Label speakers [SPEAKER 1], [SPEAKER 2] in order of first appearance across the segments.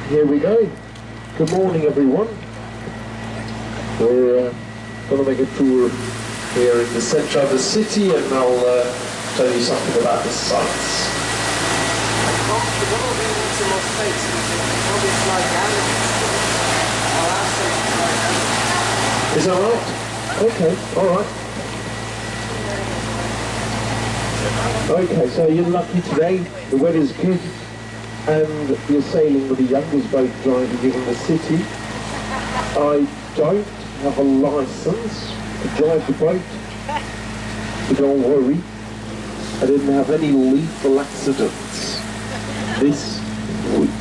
[SPEAKER 1] Here we go. Good morning, everyone. We're going to make a tour here in the centre of the city, and I'll tell you something about the sights. Is that right? Okay, all right. Okay, so you're lucky today. The weather's good. And you're sailing with the youngest boat driver here in the city. I don't have a license to drive the boat, but don't worry, I didn't have any lethal accidents this week.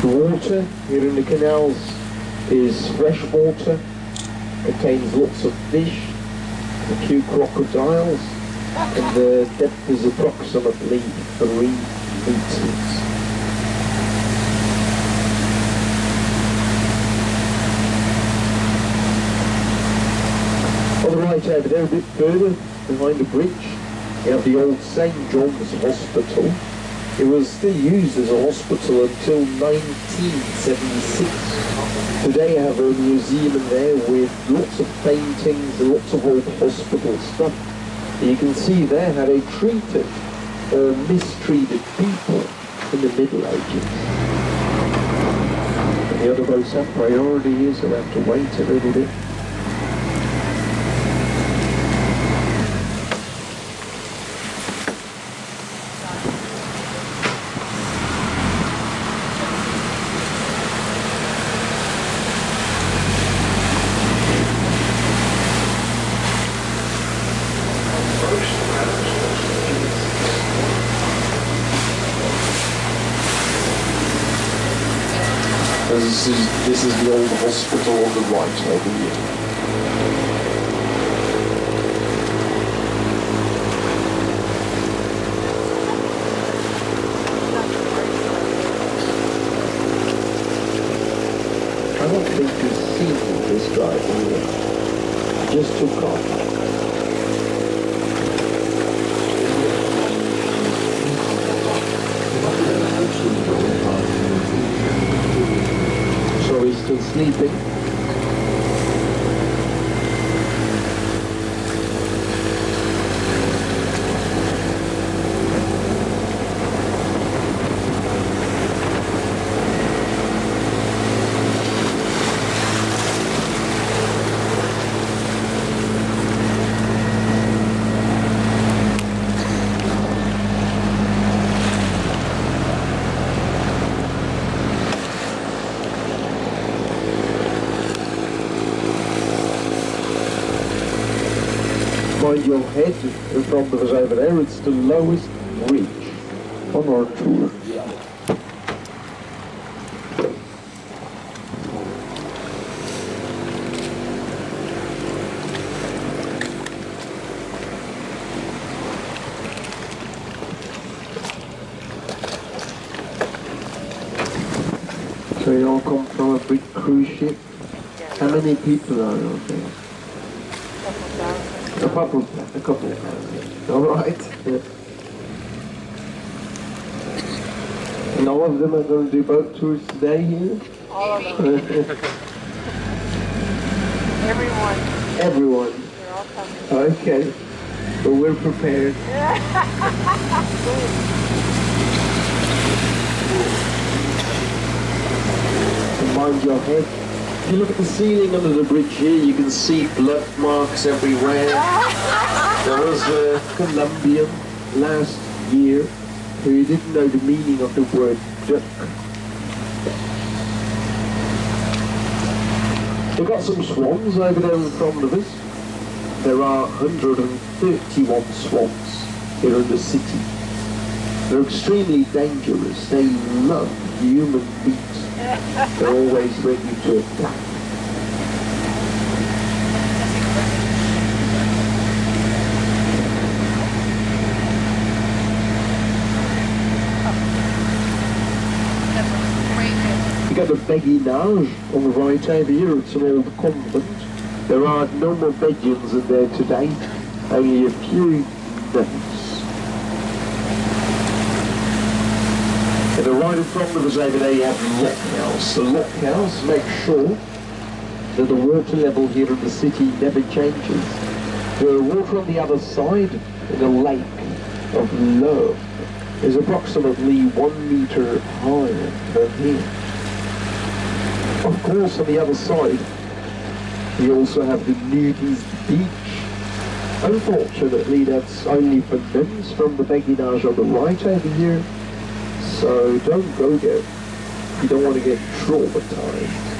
[SPEAKER 1] The water here in the canals is fresh water, contains lots of fish, a few crocodiles, and the depth is approximately 3 meters. On the right over there, a bit further, behind the bridge, you have the old St. John's Hospital. It was still used as a hospital until 1976. Today I have a museum in there with lots of paintings and lots of old hospital stuff. And you can see there how they treated or mistreated people in the Middle Ages. And the other boats have priority here, so they have to wait a little bit. This is the old hospital on the right over here. I don't think you've seen this driver yet. I just took off. Still sleeping. Mind your head in front of us over there, it's the lowest bridge on our tour. So you all come from a big cruise ship? How many people are on there? A couple. All right. Yeah. And all of them are going to do boat tours today here?
[SPEAKER 2] All of them. Everyone.
[SPEAKER 1] Everyone.
[SPEAKER 2] They're all coming.
[SPEAKER 1] Okay. Well, we're prepared. So mind your head. If you look at the ceiling under the bridge here, you can see blood marks everywhere. There was a Colombian last year who didn't know the meaning of the word duck. We've got some swans over there in front of us. There are 131 swans here in the city. They're extremely dangerous. They love human meat. They're always ready to attack. You got the Beguinage on the right over here. It's an old convent. There are no more Belgians in there today, only a few nuns. And right in front of us over there you have the lock house. The lock house makes sure that the water level here in the city never changes. The water on the other side, in a lake of love, is approximately 1 meter higher than here. Of course, on the other side, we also have the nudist beach. Unfortunately, that's only for nuns from the Beguinage on the right over here. So don't go there. You don't want to get traumatized.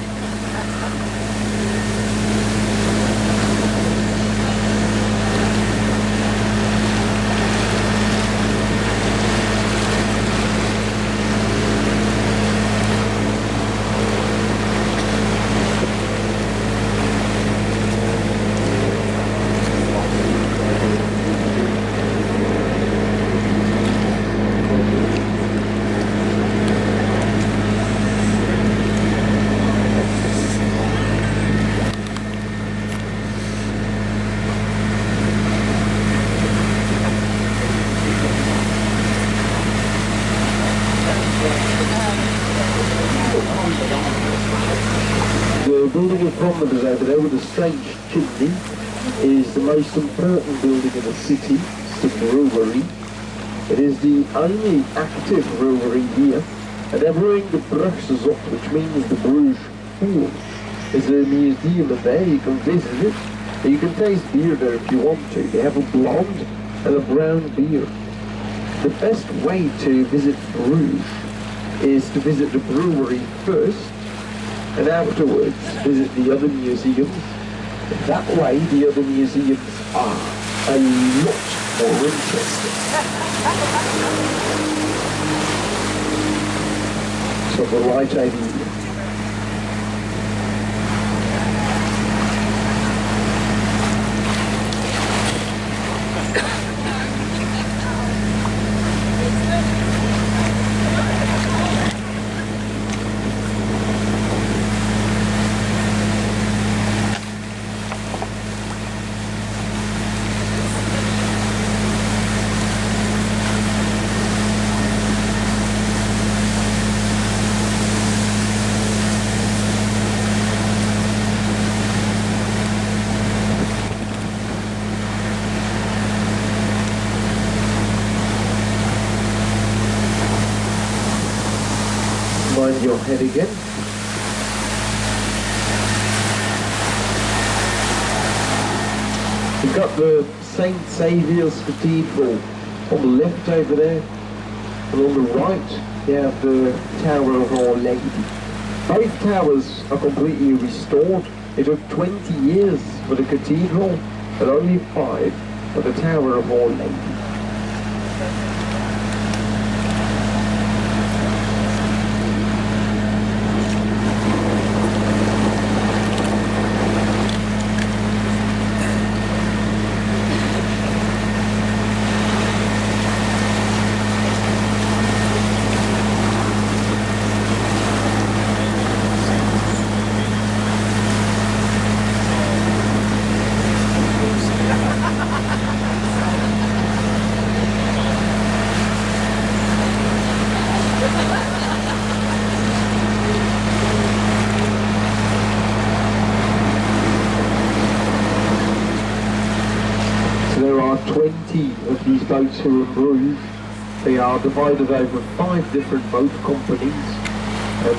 [SPEAKER 1] The building in front of us over there with a strange chimney is the most important building in the city. It's the brewery. It is the only active brewery here. And they're brewing the Bruges, which means the Bruges Pool. There's a museum in there, you can visit it. And you can taste beer there if you want to. They have a blonde and a brown beer. The best way to visit Bruges is to visit the brewery first, and afterwards visit the other museums. That way the other museums are a lot more interesting. So the right idea. Mind your head again. You've got the St. Saviour's Cathedral on the left over there, and on the right you have the Tower of Our Lady. Both towers are completely restored. It took 20 years for the cathedral, and only 5 for the Tower of Our Lady. There are 20 of these boats here in Bruges. They are divided over 5 different boat companies, and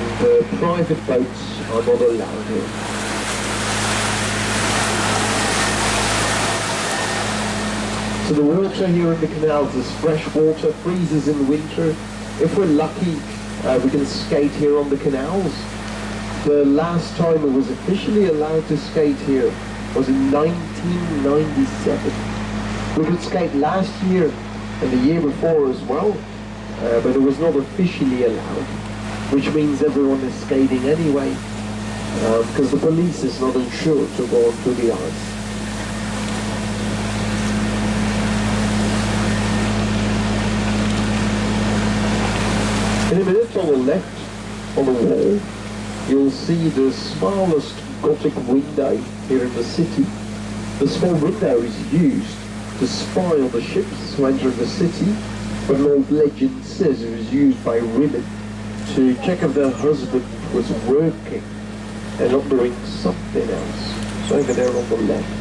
[SPEAKER 1] private boats are not allowed here. So the water here in the canals is fresh water, freezes in winter. If we're lucky, we can skate here on the canals. The last time it was officially allowed to skate here was in 1997. We could skate last year and the year before as well, but it was not officially allowed, which means everyone is skating anyway, because the police is not insured to go onto the ice. In a minute on the left, on the wall, you'll see the smallest Gothic window here in the city. The small window is used to spy on the ships who enter the city, but an old legend says it was used by women to check if their husband was working and not doing something else. It's over there on the left.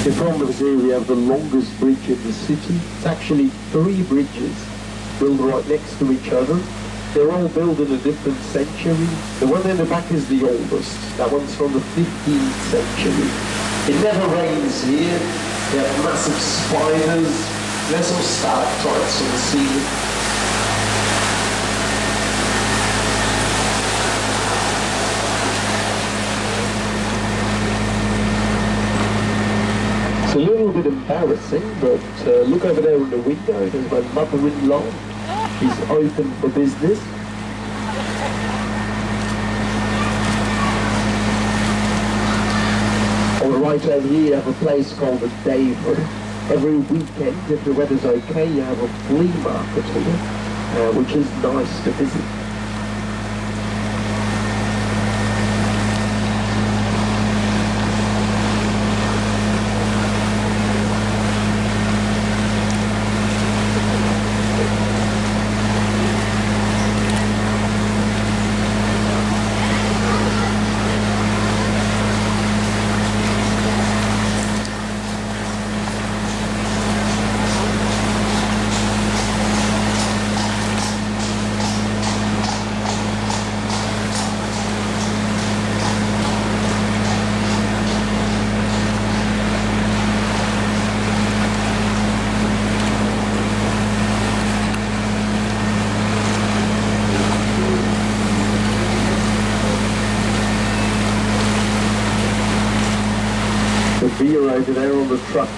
[SPEAKER 1] In front of us here we have the longest bridge in the city. It's actually 3 bridges built right next to each other. They're all built in a different century. The one in the back is the oldest. That one's from the 15th century. It never rains here. They have massive spiders. There's some stalactites on the ceiling. It's a little bit embarrassing, but look over there in the window, there's my mother-in-law. She's open for business. On the right over here you have a place called the David. Every weekend, if the weather's okay, you have a flea market here, which is nice to visit. The beer over there on the truck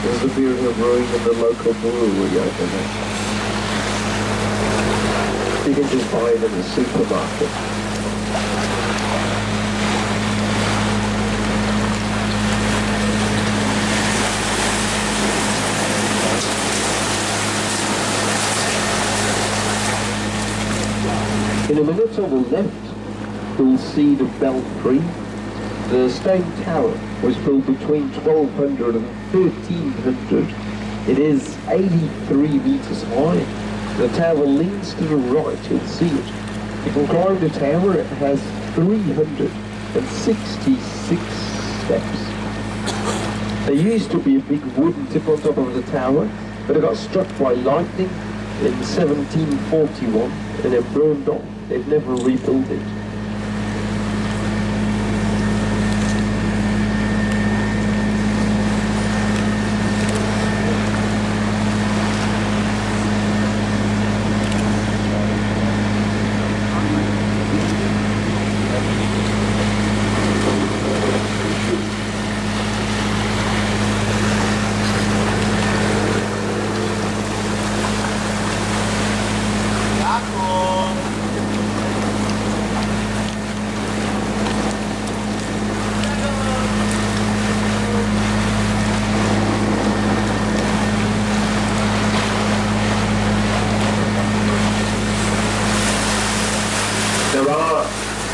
[SPEAKER 1] is the beer we're brewing in the local brewery over there. You can just buy it in the supermarket. In a minute on the left, you'll see the belfry. The stone tower was built between 1200 and 1300. It is 83 meters high. The tower leans to the right, you'll see it. You can climb the tower, it has 366 steps. There used to be a big wooden tip on top of the tower, but it got struck by lightning in 1741 and it burned off. They've never rebuilt it. There are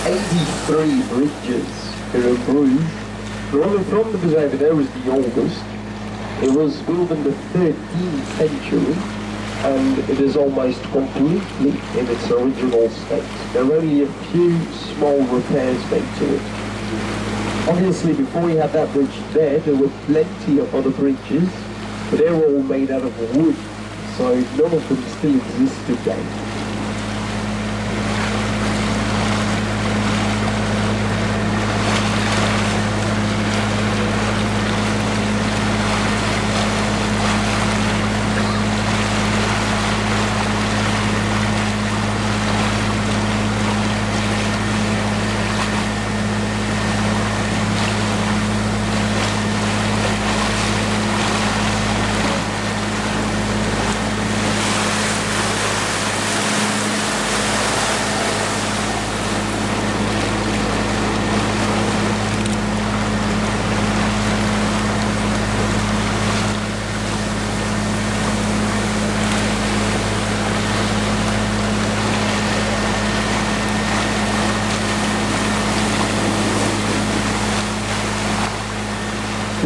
[SPEAKER 1] 83 bridges here in Bruges. The one in front of us over there is the oldest. It was built in the 13th century and it is almost completely in its original state. There are only a few small repairs made to it. Obviously before we had that bridge there were plenty of other bridges, but they were all made out of wood, so none of them still exist today.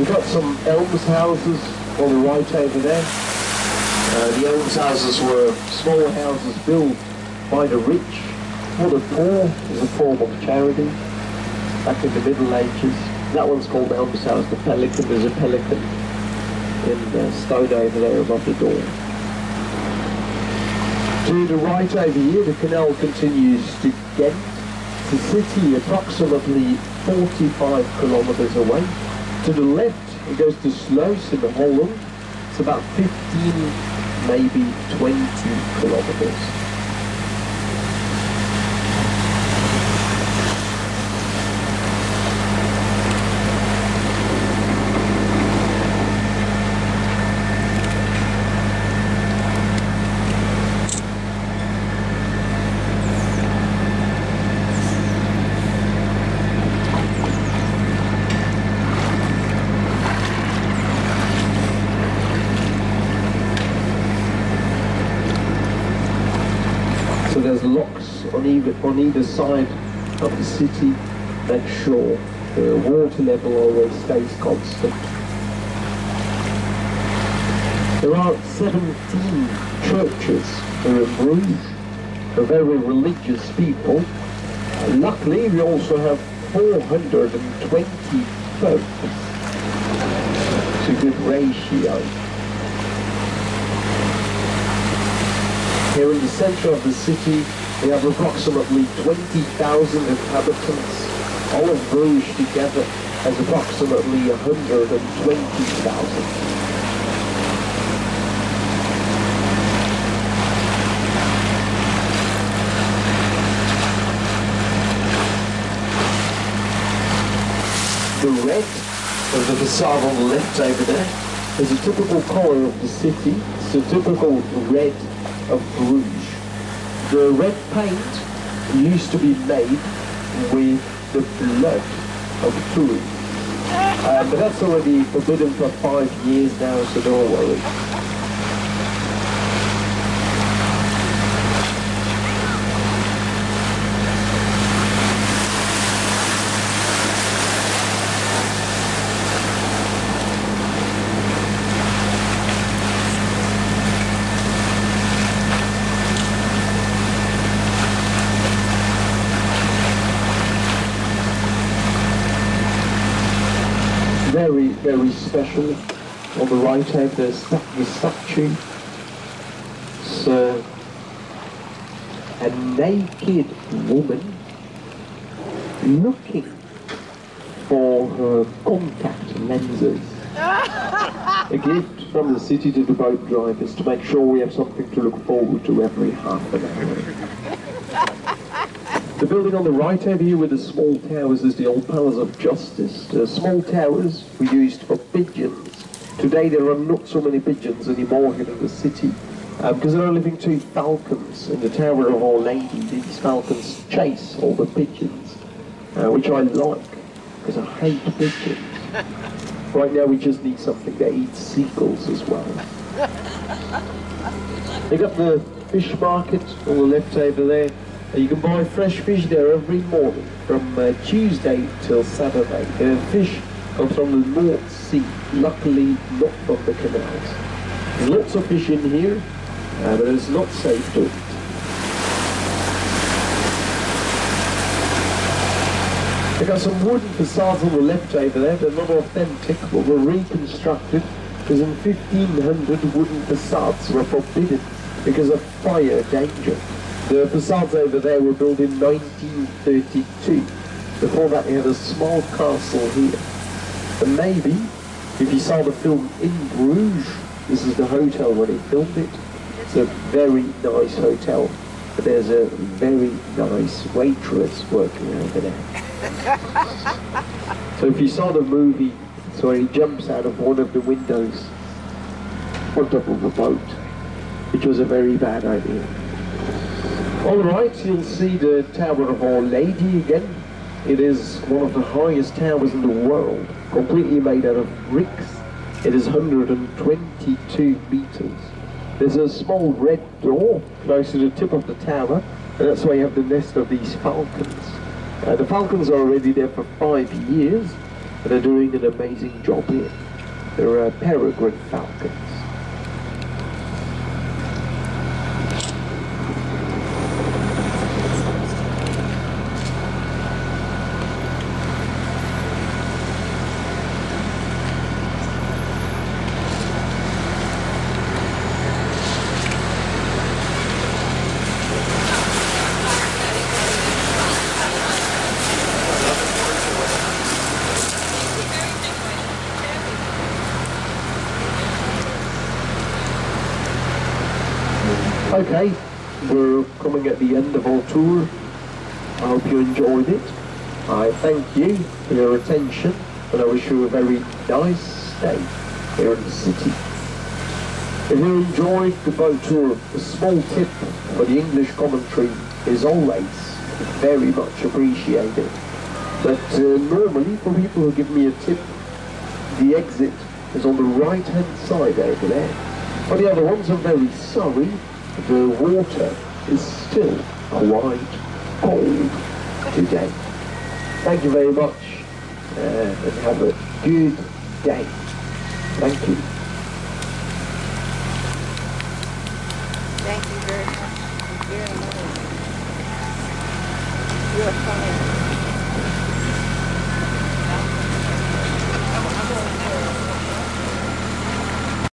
[SPEAKER 1] We've got some Elms houses on the right over there. The Elms houses were small houses built by the rich for the poor as a form of charity back in the Middle Ages. That one's called Elms House, the Pelican. There's a pelican in stone over there above the door. To the right over here, the canal continues to Ghent, the city approximately 45 kilometers away. To the left, it goes to Sluis in Holland. It's about 15, maybe 20 kilometers. So there's locks on either side of the city. Make sure the water level always stays constant. There are 17 churches here in Bruges. They're very religious people. And luckily, we also have 420 pubs. It's a good ratio. Here in the centre of the city, we have approximately 20,000 inhabitants. All of Bruges together has approximately 120,000. The red of the facade on the left over there is a typical colour of the city. It's a typical red of Bruges. The red paint used to be made with the blood of tourists. But that's already forbidden for 5 years now, so don't worry. Very, very special. On the right hand, there's the statue. It's a naked woman looking for her contact lenses. A gift from the city to the boat drivers to make sure we have something to look forward to every half an hour. The building on the right over here with the small towers is the old Palace of Justice. The small towers were used for pigeons. Today there are not so many pigeons anymore here in the city because there are living 2 falcons in the Tower of Our Lady. These falcons chase all the pigeons, which I like because I hate pigeons. Right now we just need something that eats seagulls as well. They got the fish market on the left over there. You can buy fresh fish there every morning from Tuesday till Saturday. Fish comes from the North Sea, luckily not from the canals. There's lots of fish in here, but it's not safe to eat. They got some wooden facades on the left over there. They're not authentic, but were reconstructed because in 1500 wooden facades were forbidden because of fire danger. The facades over there were built in 1932. Before that, they had a small castle here. And maybe, if you saw the film in Bruges, this is the hotel where they filmed it. It's a very nice hotel. But there's a very nice waitress working over there. So if you saw the movie, it's where he jumps out of one of the windows on top of a boat, which was a very bad idea. Alright, you'll see the Tower of Our Lady again. It is one of the highest towers in the world, completely made out of bricks. It is 122 meters. There's a small red door close to the tip of the tower, and that's why you have the nest of these falcons. The falcons are already there for 5 years, and are doing an amazing job here. They're peregrine falcons. Okay, we're coming at the end of our tour. I hope you enjoyed it. I thank you for your attention, and I wish you a very nice day here in the city. If you enjoyed the boat tour, a small tip for the English commentary is always very much appreciated. But normally, for people who give me a tip, the exit is on the right-hand side over there. For the other ones, I'm very sorry. The water is still quite cold today. Thank you very much and have a good day. Thank you.
[SPEAKER 2] Thank you very much. You're amazing. You're funny.